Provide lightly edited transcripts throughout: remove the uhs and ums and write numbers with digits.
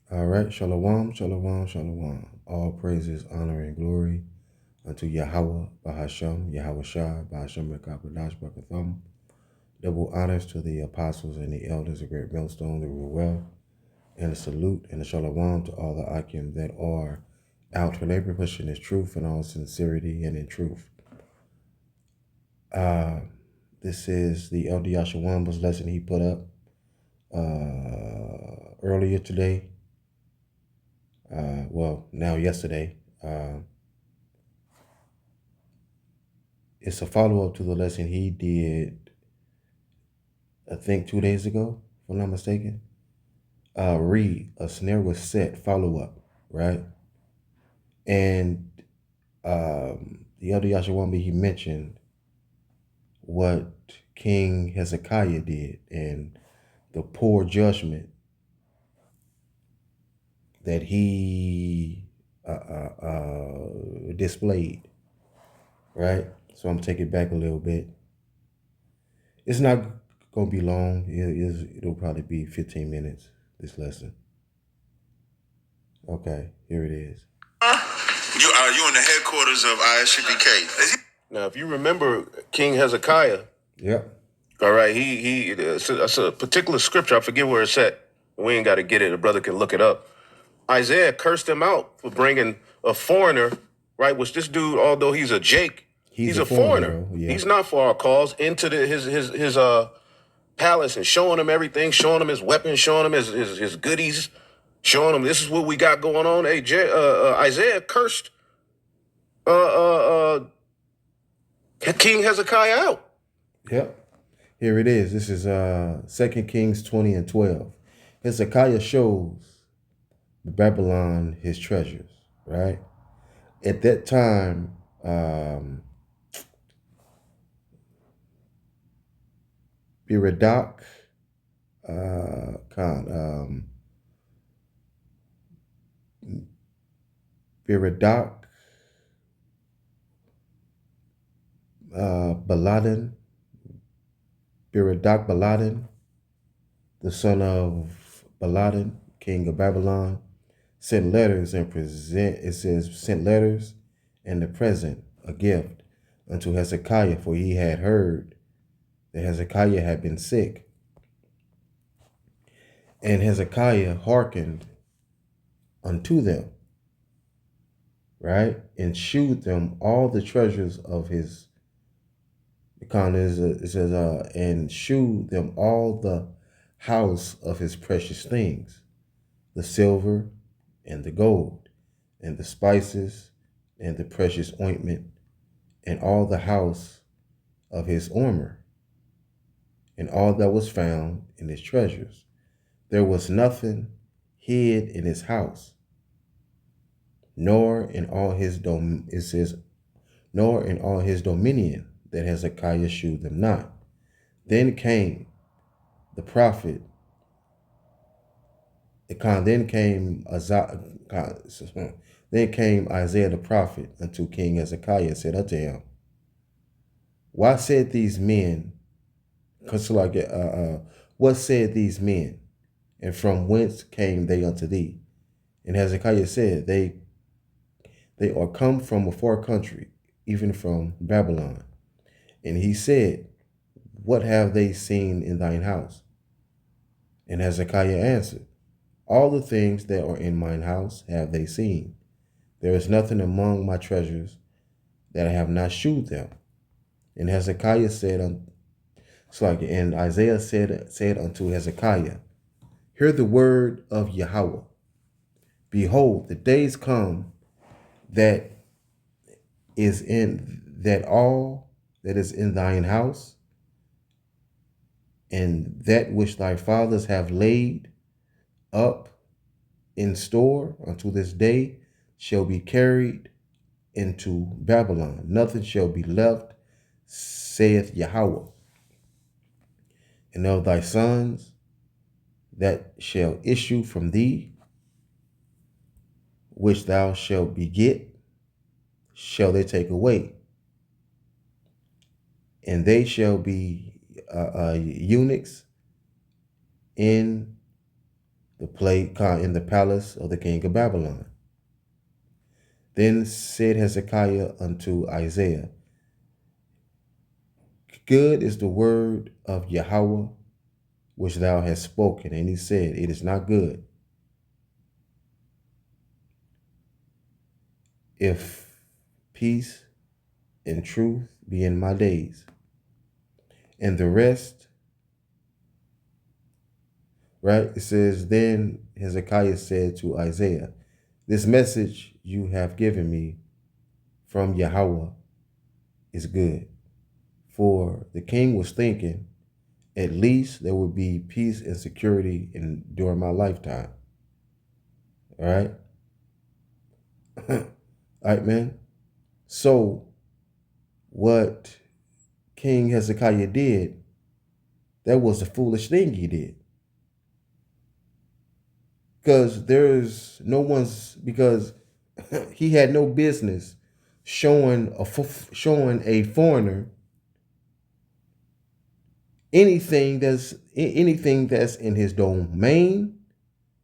All right, shalom, shalom, shalom. All praises, honor, and glory unto Yahweh, Bahasham, Yahweh Shah, Bahasham, Rekapadash, Bakatham. Double honors to the apostles and the elders, the great millstone, the rule well, and a salute and a shalom to all the Akim that are out for labor, pushing His truth in all sincerity and in truth. Uh, this is the Elder Yashawamba's lesson he put up earlier today. Now yesterday. It's a follow-up to the lesson he did, I think 2 days ago, if I'm not mistaken. Read, a snare was set, follow-up, right? And the other Yashawambi, he mentioned what King Hezekiah did and the poor judgment that he displayed, right? So I'm taking it back a little bit. It's not going to be long. It'll probably be 15 minutes, this lesson. Okay, here it is. You in the headquarters of ISCPK. Now, if you remember King Hezekiah, yep. All right, it's a particular scripture. I forget where it's at. We ain't got to get it. A brother can look it up. Isaiah cursed him out for bringing a foreigner, right? Which this dude, although he's a Jake, he's a foreigner. Yeah. He's not for our cause into his palace and showing him everything, showing him his weapons, showing him his goodies, showing him this is what we got going on. Hey, Isaiah cursed King Hezekiah out. Yep. Here it is. This is 2 Kings 20 and 12. Hezekiah shows Babylon his treasures, right? At that time, Biradak Khan, Biradak Baladan, Biradak Baladan, the son of Baladan, king of Babylon, sent letters sent letters and the present, a gift, unto Hezekiah, for he had heard that Hezekiah had been sick. And Hezekiah hearkened unto them, right? And shewed them all the treasures of his, it says, and shewed them all the house of his precious things, the silver and the gold, and the spices, and the precious ointment, and all the house of his armor, and all that was found in his treasures. There was nothing hid in his house, nor in all his nor in all his dominion, that Hezekiah shewed them not. Then came the prophet. Then came Isaiah the prophet unto King Hezekiah and said unto him, why said these men, what said these men, and from whence came they unto thee? And Hezekiah said, they are come from a far country, even from Babylon. And he said, what have they seen in thine house? And Hezekiah answered, all the things that are in mine house have they seen. There is nothing among my treasures that I have not shewed them. And Hezekiah said, and Isaiah said unto Hezekiah, hear the word of Yahweh. Behold, the days come that all that is in thine house, and that which thy fathers have laid up in store unto this day shall be carried into Babylon. Nothing shall be left, saith Yahweh. And of thy sons that shall issue from thee, which thou shalt beget, shall they take away. And they shall be eunuchs in the plate in the palace of the king of Babylon. Then said Hezekiah unto Isaiah, good is the word of Yahweh which thou hast spoken. And he said, it is not good. If peace and truth be in my days, and the rest, right? It says, then Hezekiah said to Isaiah, this message you have given me from Yahweh is good. For the king was thinking, at least there would be peace and security during my lifetime. All right? All right, man. So what King Hezekiah did, that was a foolish thing he did. Because because he had no business showing a foreigner anything that's in his domain,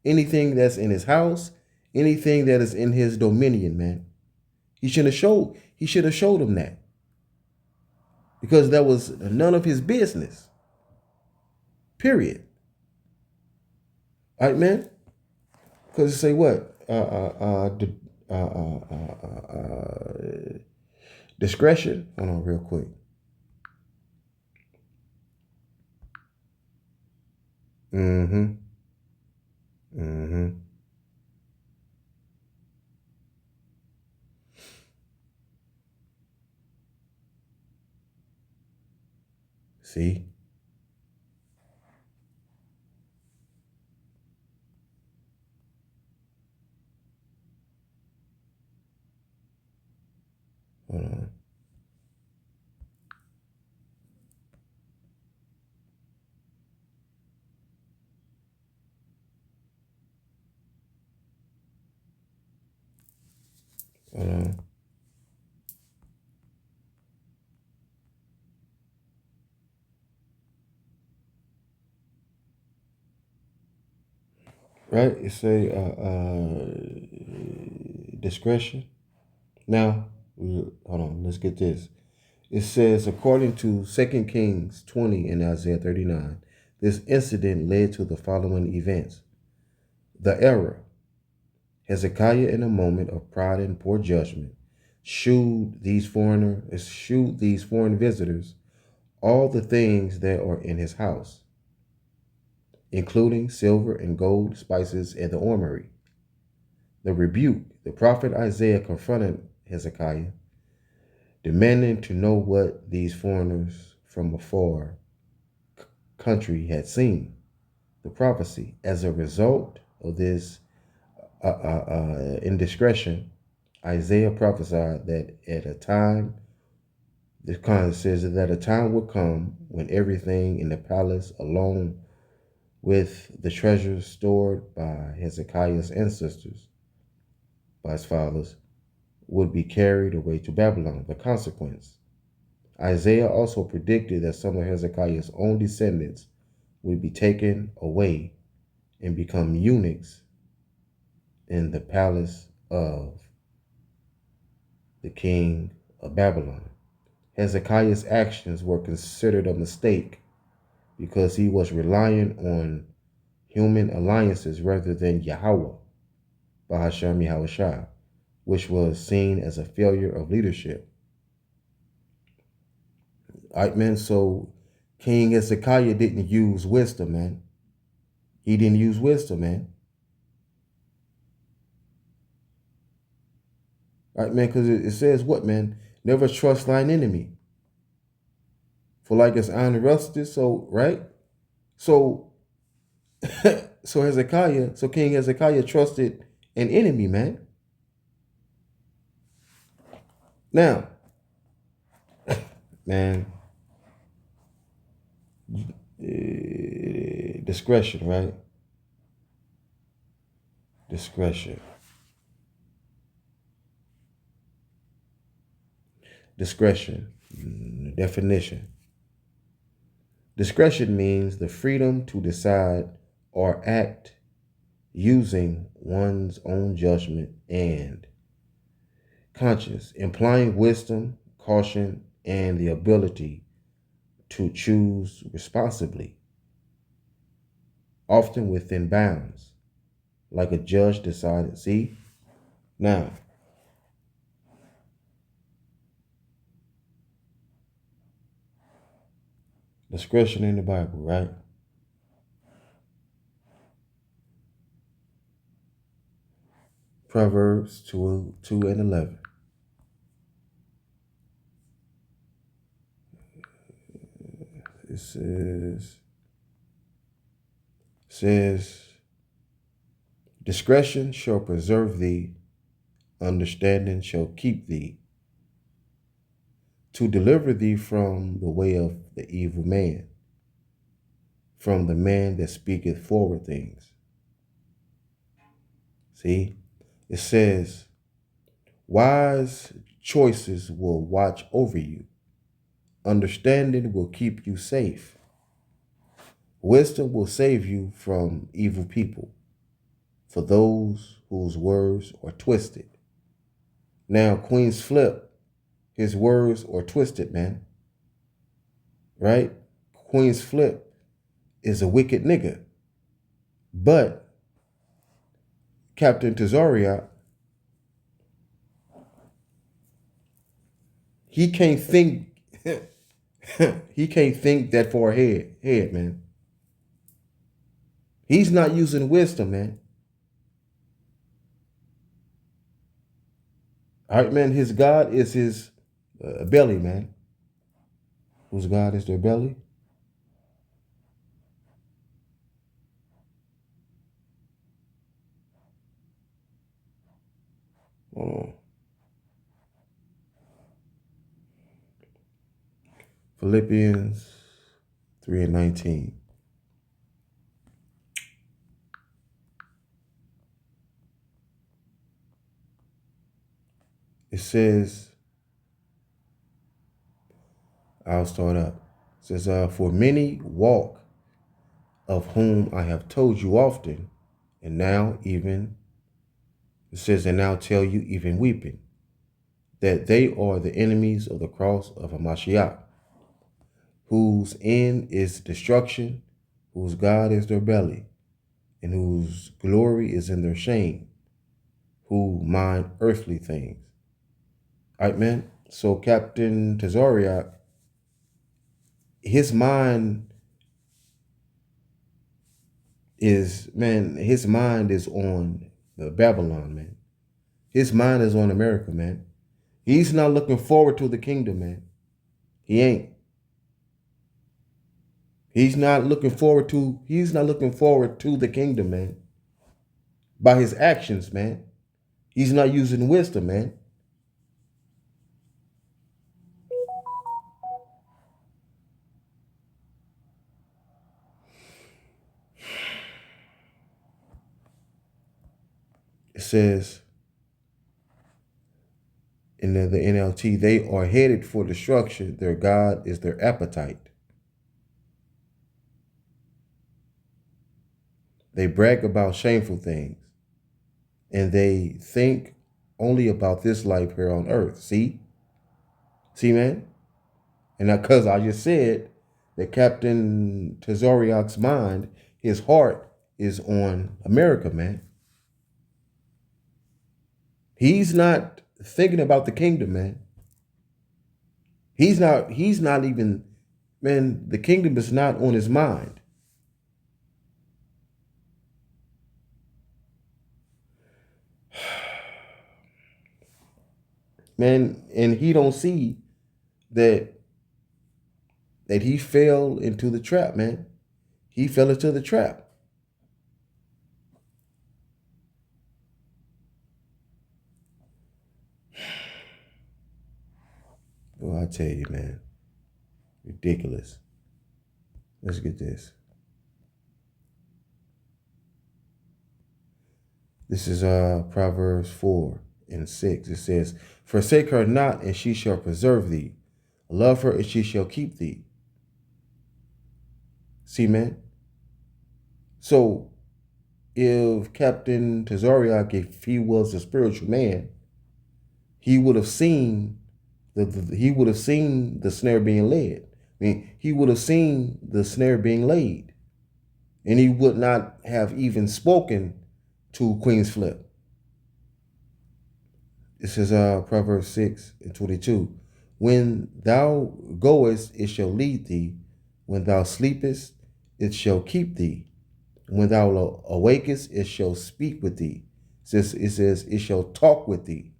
anything that's in his house, anything that is in his dominion, man. He should have showed him that. Because that was none of his business. Period. All right, man? Because you say what? Discretion. Hold on real quick. Mm-hmm. Mm-hmm. See? Hold on. Hold on. Right? It say discretion. Now, hold on. Let's get this. It says, according to 2 Kings 20 and Isaiah 39, this incident led to the following events. The error. Hezekiah, in a moment of pride and poor judgment, shewed these foreign visitors all the things that are in his house, including silver and gold, spices, and the armory. The rebuke. The prophet Isaiah confronted Hezekiah, demanding to know what these foreigners from a far country had seen. The prophecy. As a result of this indiscretion, Isaiah prophesied that at a time, this kind of says that a time would come when everything in the palace, along with the treasures stored by Hezekiah's ancestors, by his fathers, would be carried away to Babylon. The consequence. Isaiah also predicted that some of Hezekiah's own descendants would be taken away and become eunuchs in the palace of the king of Babylon. Hezekiah's actions were considered a mistake because he was relying on human alliances rather than Yahweh, Bahasham Yahushua, which was seen as a failure of leadership. All right, man, so King Hezekiah didn't use wisdom, man. He didn't use wisdom, man. All right, man, because it says what, man? Never trust thine enemy. For like as iron rusted, so, right? So, so King Hezekiah trusted an enemy, man. Now, man, discretion, right? Discretion. Discretion. Definition. Discretion means the freedom to decide or act using one's own judgment and conscience, implying wisdom, caution, and the ability to choose responsibly, often within bounds, like a judge decided. See, now, discretion in the Bible, right? Proverbs 2 and 11. It says, discretion shall preserve thee, understanding shall keep thee, to deliver thee from the way of the evil man, from the man that speaketh forward things. See, it says, wise choices will watch over you. Understanding will keep you safe. Wisdom will save you from evil people, for those whose words are twisted. Now, Queen's Flip, his words are twisted, man. Right? Queen's Flip is a wicked nigga. But Captain Tazariak, he can't think he can't think that far ahead, man. He's not using wisdom, man. All right, man. His God is his belly, man. Whose God is their belly? Oh. Philippians 3 and 19. It says, I'll start up. It says, for many walk, of whom I have told you often, and now even, it says, and now tell you even weeping, that they are the enemies of the cross of Hamashiach, whose end is destruction, whose God is their belly, and whose glory is in their shame, who mind earthly things. All right, man. So Captain Tazariak, his mind is on the Babylon, man. His mind is on America, man. He's not looking forward to the kingdom, man. He ain't. He's not looking forward to the kingdom, man. By his actions, man. He's not using wisdom, man. It says in the NLT, they are headed for destruction. Their God is their appetite. They brag about shameful things, and they think only about this life here on earth. See, man. And because I just said that Captain Tazariak's mind, his heart is on America, man. He's not thinking about the kingdom, man. He's not even, man, the kingdom is not on his mind. Man, and he don't see that he fell into the trap, man. He fell into the trap. Well, I tell you, man, ridiculous. Let's get this. This is Proverbs 4 and 6. It says, forsake her not, and she shall preserve thee. Love her, and she shall keep thee. See, man? So if Captain Tazariak, if he was a spiritual man, he would have seen he would have seen the snare being laid. I mean, he would have seen the snare being laid, and he would not have even spoken to Queen's Flip. This is Proverbs 6:22. When thou goest, it shall lead thee. When thou sleepest, it shall keep thee. When thou awakest, it shall speak with thee. It says, it shall talk with thee.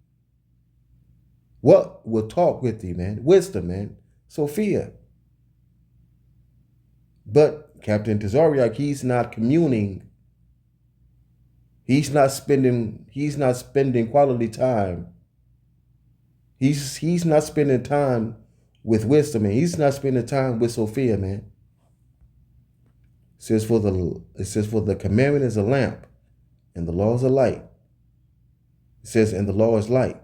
What will talk with thee, man? Wisdom, man. Sophia. But Captain Tazariak, he's not communing. He's not spending quality time. He's not spending time with wisdom, and he's not spending time with Sophia, man. It says for the commandment is a lamp, and the law is a light. It says, and the law is light,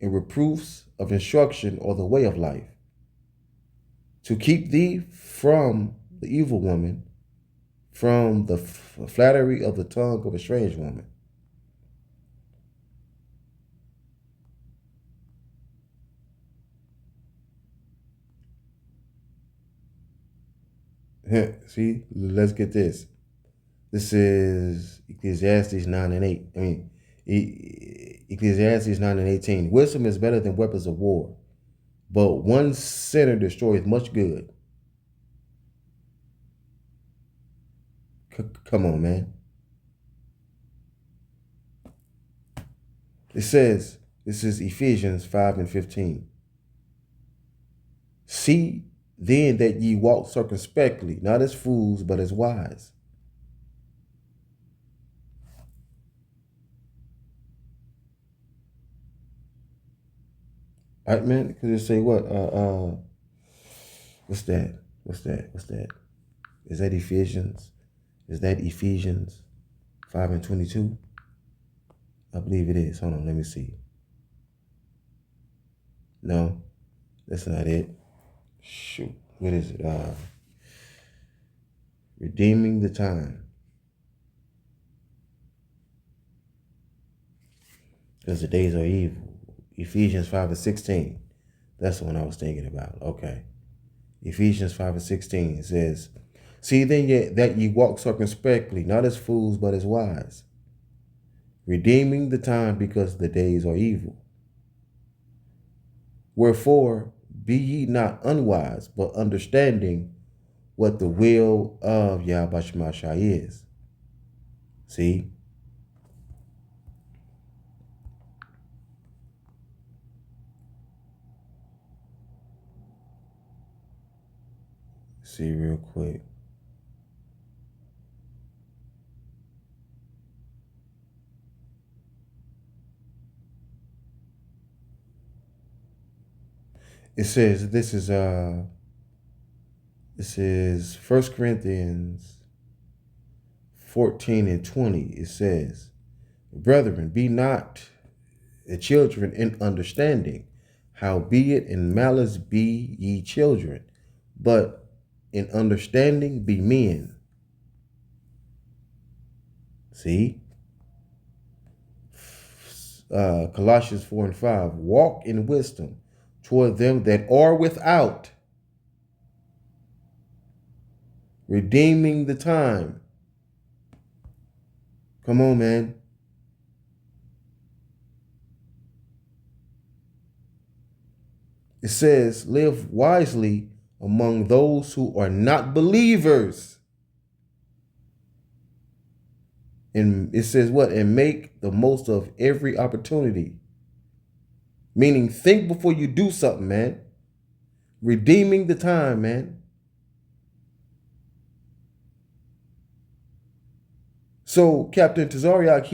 and reproofs of instruction or the way of life, to keep thee from the evil woman, from the flattery of the tongue of a strange woman. See, let's get this. This is Ecclesiastes 9 and 8. I mean, Ecclesiastes 9 and 18. Wisdom is better than weapons of war, but one sinner destroys much good. Come on, man. It says, this is Ephesians 5 and 15. See then that ye walk circumspectly, not as fools, but as wise. All right, man, because it say what? What's that? What's that? Is that Ephesians? Is that Ephesians 5 and 22? I believe it is. Hold on, let me see. No, that's not it. Shoot, what is it? Redeeming the time. Because the days are evil. Ephesians 5 and 16. That's the one I was thinking about. Okay. Ephesians 5 and 16. It says, see then that ye walk circumspectly, not as fools, but as wise, redeeming the time because the days are evil. Wherefore, be ye not unwise, but understanding what the will of Yahweh Shemashai is. See? See real quick. It says this is 1 Corinthians 14 and 20. It says, brethren, be not children in understanding, howbeit in malice be ye children, but in understanding be men. See? Colossians 4 and 5. Walk in wisdom toward them that are without, redeeming the time. Come on, man. It says, live wisely among those who are not believers. And it says what? And make the most of every opportunity. Meaning, think before you do something, man. Redeeming the time, man. So Captain Tazariak,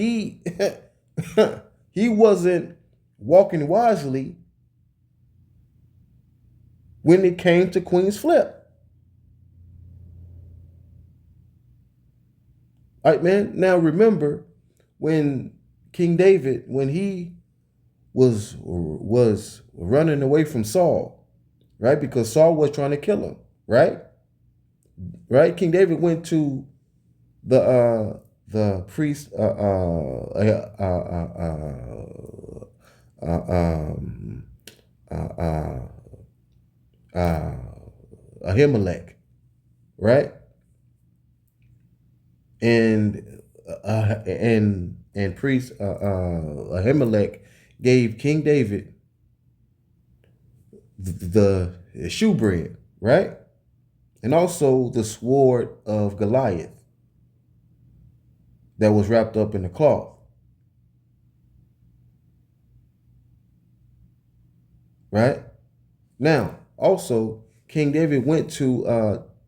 he wasn't walking wisely when it came to Queen's Flip. All right, man. Now remember when King David, when he was running away from Saul, right? Because Saul was trying to kill him, right? Right? King David went to the the priest um, uh, uh, Ahimelech, right? And priest Ahimelech gave King David the shewbread, right? And also the sword of Goliath that was wrapped up in the cloth, right? Now, also King David went to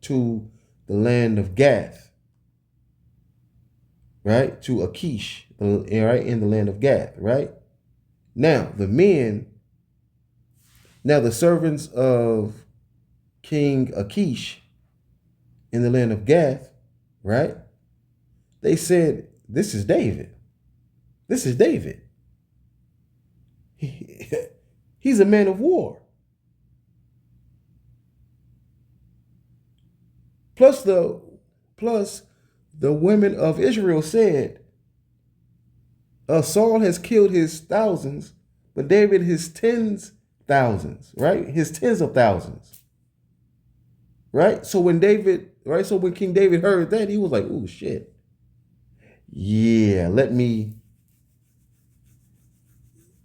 the land of Gath, right? To Achish, right, in the land of Gath, right? Now, the servants of King Achish in the land of Gath, right? They said, "This is David. This is David. He's a man of war." Plus plus the women of Israel said, Saul has killed his thousands, but David his tens thousands, right? His tens of thousands, right? So when King David heard that, he was like, "Oh shit, yeah, let me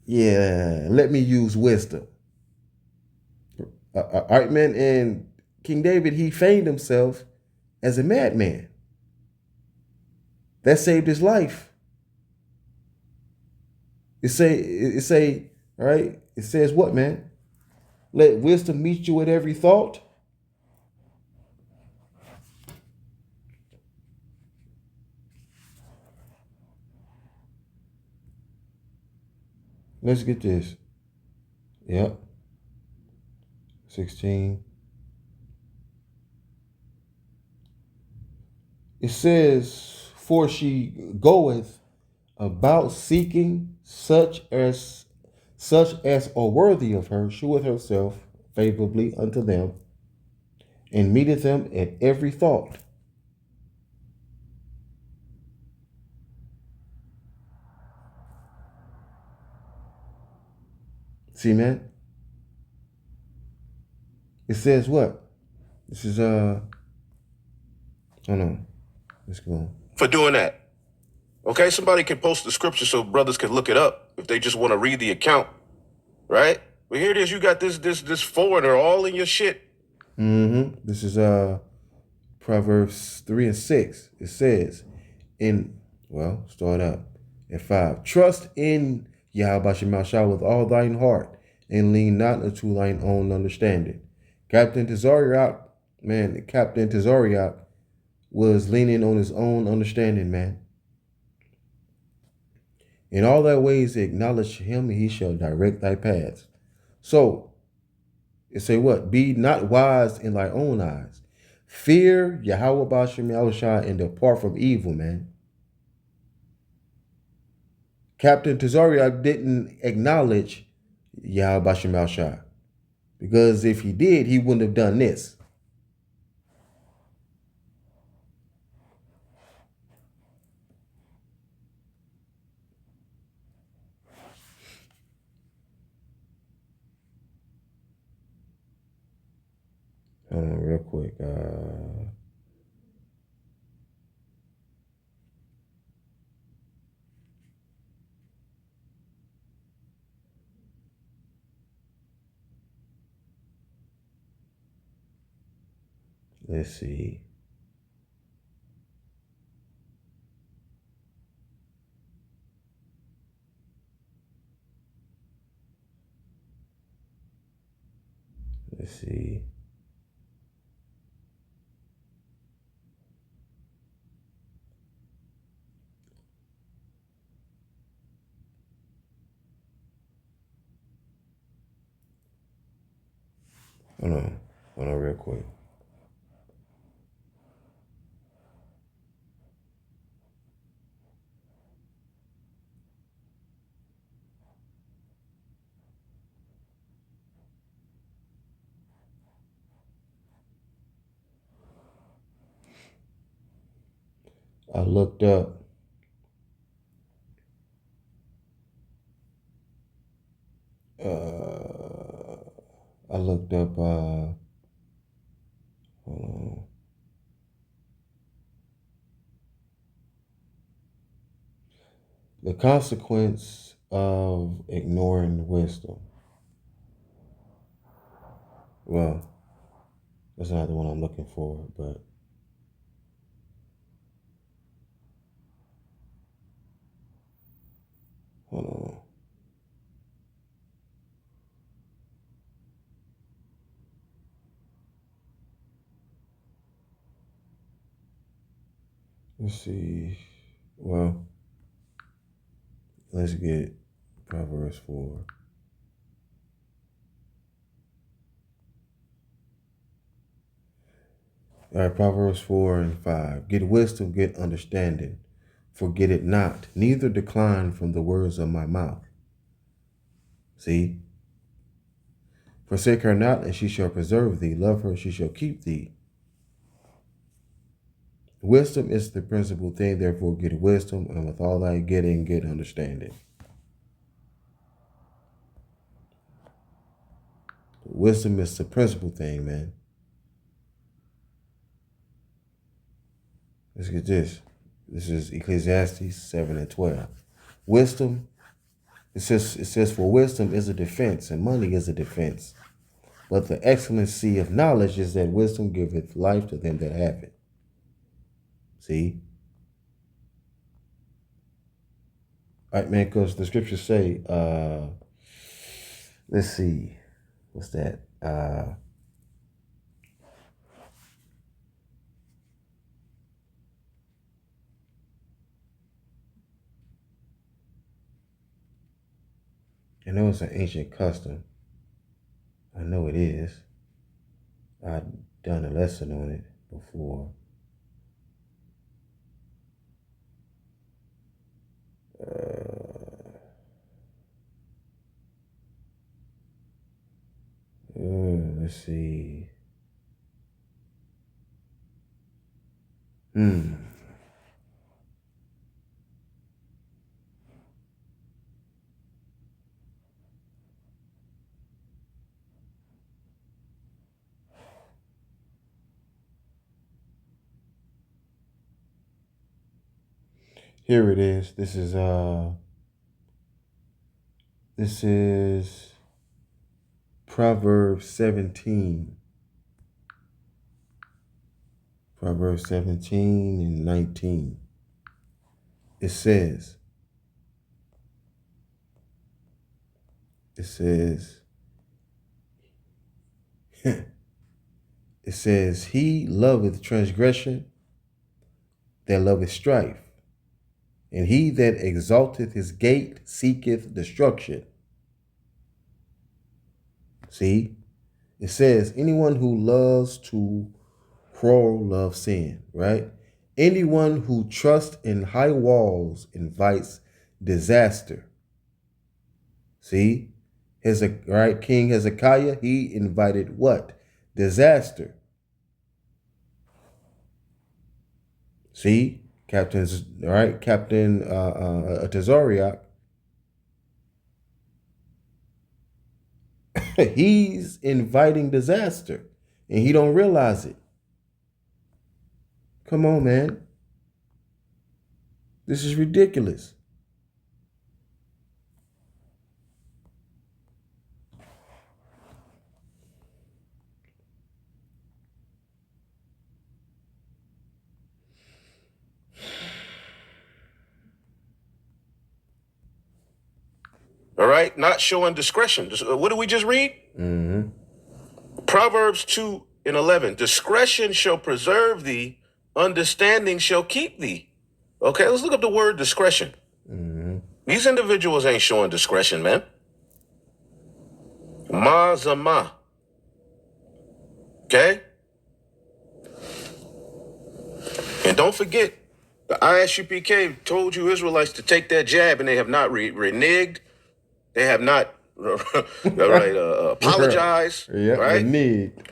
use wisdom." All right, man. And King David, he feigned himself as a madman. That saved his life. All right, it says what, man? Let wisdom meet you at every thought. Let's get this. Yep. 16. It says, "For she goeth about seeking such as are worthy of her, sheweth herself favorably unto them, and meeteth them at every thought." See, man? It says what? This is hold on. Let's go. For doing that. Okay, somebody can post the scripture so brothers can look it up if they just want to read the account, right? But here it is, you got this foreigner all in your shit. This is Proverbs 3 and 6. It says, start out at 5. "Trust in Yahweh Shemashah with all thine heart, and lean not unto thine own understanding." Captain Tazariak was leaning on his own understanding, man. "In all thy ways acknowledge him, and he shall direct thy paths." So, it say what? "Be not wise in thy own eyes. Fear Yahweh Bashem Yahushua and depart from evil," man. Captain Tazariak didn't acknowledge Yahweh Bashem Yahushua, because if he did, he wouldn't have done this. Hold on real quick. Let's see. Let's see. Hold on real quick. I looked up I looked up, hold on. The consequence of ignoring wisdom. Well, that's not the one I'm looking for, but hold on. Let's see. Well, let's get Proverbs 4. All right, Proverbs 4 and 5. Get wisdom, get understanding. Forget it not, neither decline from the words of my mouth. See? Forsake her not, and she shall preserve thee. Love her, she shall keep thee. Wisdom is the principal thing, therefore get wisdom, and with all thy getting, get understanding. Wisdom is the principal thing, man. Let's get this. This is Ecclesiastes 7 and 12. Wisdom, it says, for wisdom is a defense, and money is a defense. But the excellency of knowledge is that wisdom giveth life to them that have it. See? All right, man, because the scriptures say, let's see, what's that? I know it's an ancient custom. I know it is. I've done a lesson on it before. Let's see. Here it is. This is Proverbs 17. Proverbs 17 and 19. It says, he loveth transgression that loveth strife, and he that exalteth his gate seeketh destruction. See, it says anyone who loves to quarrel loves sin, right? Anyone who trusts in high walls invites disaster. See, King Hezekiah, he invited what? Disaster. See, Captain Tazariak, he's inviting disaster, and he don't realize it. Come on, man. This is ridiculous. All right, not showing discretion. What did we just read? Proverbs 2 and 11. Discretion shall preserve thee, understanding shall keep thee. Okay, let's look up the word discretion. These individuals ain't showing discretion, man. Ma-zama. Okay? And don't forget, the ISUPK told you Israelites to take that jab, and they have not reneged. They have not apologized. Yeah, right? Reneged.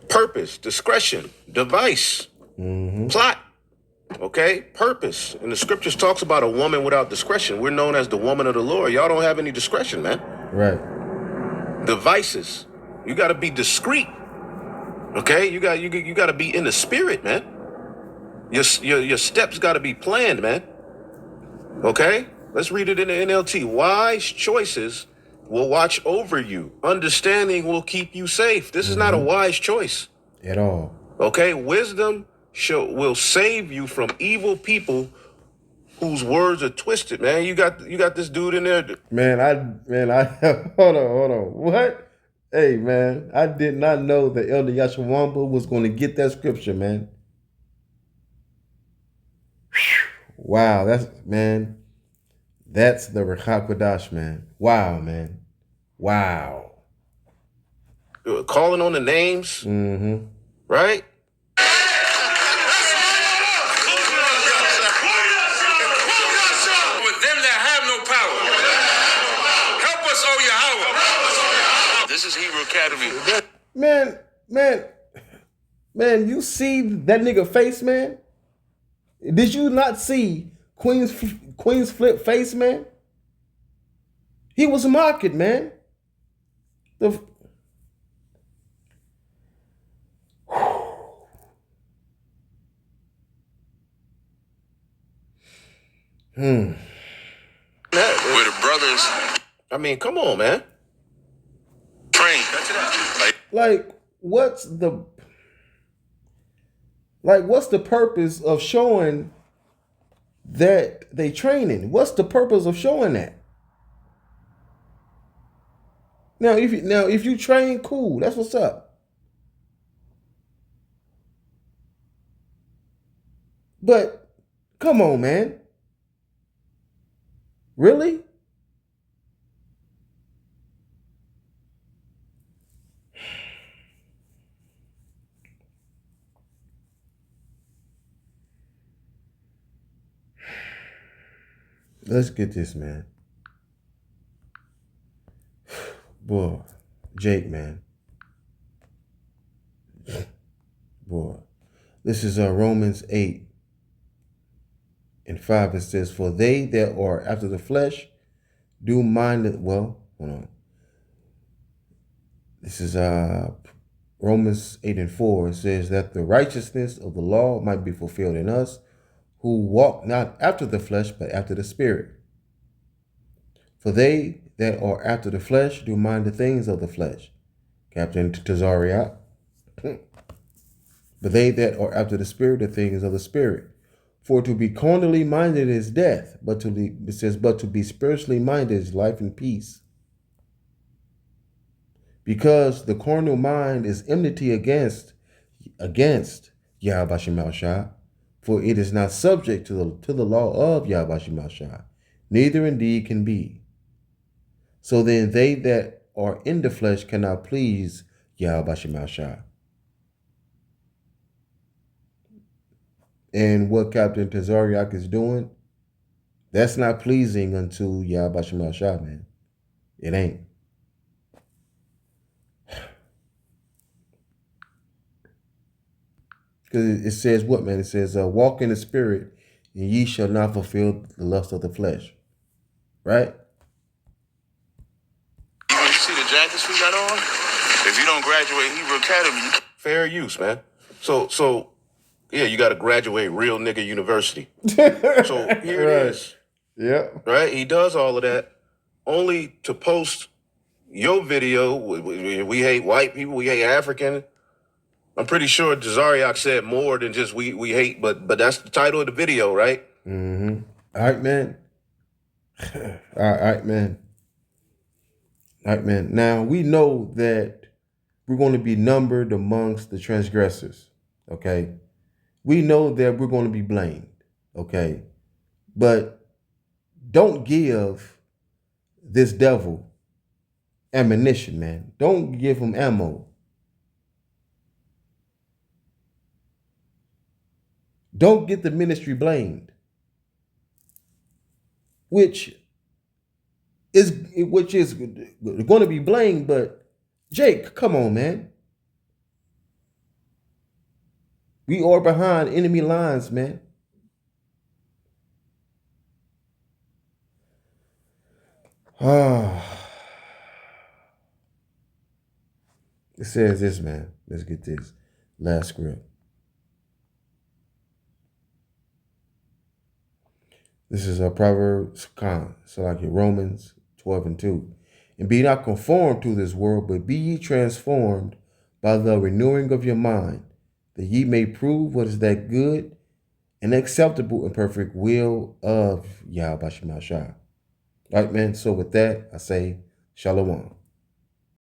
Purpose, discretion, device, plot. Okay, purpose. And the scriptures talks about a woman without discretion. We're known as the woman of the Lord. Y'all don't have any discretion, man. Right. Devices. You got to be discreet. Okay, you got to be in the spirit, man. Your steps got to be planned, man. Okay, let's read it in the NLT. Wise choices will watch over you. Understanding will keep you safe. This is not a wise choice At all. Okay, wisdom will save you from evil people whose words are twisted. Man, you got this dude in there. Man, I hold on. What? Hey, man, I did not know that Elder Yashawamba was going to get that scripture, man. Wow, that's the Ruach HaKodesh, man. Wow, man. Wow. Calling on the names, right? With them that have no power, help us, O Yahweh. This is Hebrew Academy. Man, you see that nigga face, man? Did you not see Queen's flip face, man? He was mocking, man. Where the brothers, I mean, come on, man. train. Like, what's the purpose of showing that they training? What's the purpose of showing that? Now, if you train, cool. That's what's up. But come on, man. Really? Let's get this, man. Boy, Jake, man. Boy. This is Romans 8:5. It says, "For they that are after the flesh do mind it." Well, hold on. This is Romans 8:4. It says that the righteousness of the law might be fulfilled in us, who walk not after the flesh, but after the Spirit. For they that are after the flesh do mind the things of the flesh. Captain Tazariot. But they that are after the Spirit, the things of the Spirit. For to be carnally minded is death, but to be spiritually minded is life and peace. Because the carnal mind is enmity against Yahweh Shemel Shah, for it is not subject to the law of Yahweh Shemel Shah, neither indeed can be. So then they that are in the flesh cannot please Yahweh Shemel Shah. And what Captain Tazariak is doing, that's not pleasing unto Yahweh Shemel Shah, man. It ain't. Because it says what, man? It says, walk in the Spirit, and ye shall not fulfill the lust of the flesh. Right? You see the jackets we got on? If you don't graduate Hebrew Academy, Fair use, man. So yeah, you got to graduate Real Nigga University. So here Right. it is. Yeah. Right? He does all of that only to post your video. We hate white people. We hate African. I'm pretty sure Zariak said more than just we hate, but that's the title of the video, right? Mm-hmm. All right, man. All right, man. All right, man. Now, we know that we're going to be numbered amongst the transgressors, okay? We know that we're going to be blamed, okay? But don't give this devil ammunition, man. Don't give him ammo. Don't get the ministry blamed, which is going to be blamed. But Jake, come on, man. We are behind enemy lines, man. It says this, man. Let's get this last script. This is a Proverbs, so like Romans 12:2. And be not conformed to this world, but be ye transformed by the renewing of your mind, that ye may prove what is that good and acceptable and perfect will of Yahweh Shemashah. All right, man. So with that, I say Shalom.